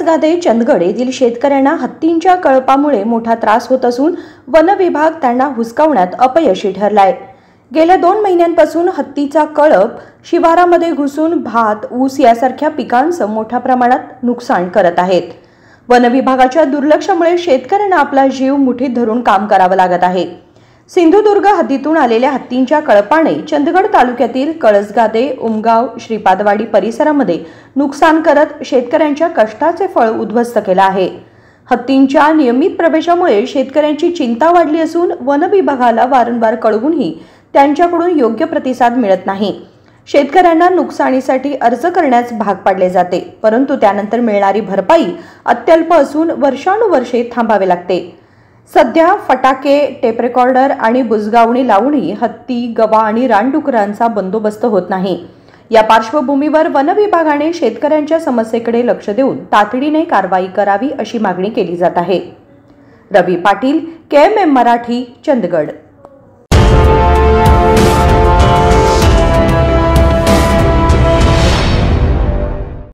कळसगादे चंदगड येथील शेतकऱ्यांना हत्तींच्या कळपामुळे मोठा त्रास होत असून वन विभाग त्यांना हुसकावण्यात अपयशी ठरलाय। गेल्या 2 महिन्यांपासून हत्तीचा कळप शिवारामध्ये घुसून भात, ऊस यासारख्या पिकांचं मोठ्या प्रमाणात नुकसान करत आहेत। वन विभागाच्या दुर्लक्षामुळे शेतकऱ्यांना आपला जीव मुठीत धरून काम करावं लागत आहे। सिंधुदुर्ग हद्दीतून आलेल्या हत्तींच्या कळपाने चंदगड तालुक्यातील कळसगादे, उमगाव, श्रीपादवाडी परिसरामध्ये नुकसान करत शेतकऱ्यांच्या कष्टाचे फळ उद्ध्वस्त केले आहे। हत्तींच्या नियमित प्रवेशामुळे शेतकऱ्यांची चिंता वाढली असून वन विभागाला वारंवार कळवूनही त्यांच्याकडून योग्य प्रतिसाद मिळत नाही। शेतकऱ्यांना नुकसानीसाठी अर्ज करण्यास भाग पाडले जाते, परंतु त्यानंतर मिळणारी भरपाई अत्यल्प असून वर्षानुवर्षे थांबावे लागते। सध्या फटाके, टेप रेकॉर्डर आणि बुजगावणी लावूनही हत्ती, गवा आणि रानडुकरांचा बंदोबस्त होत नाही। या पार्श्वभूमीवर वन विभागाने शेतकऱ्यांच्या समस्येकडे लक्ष देऊन तातडीने कारवाई करावी अशी मागणी केली जात आहे। रवी पाटील, KMM मराठी, चंदगड।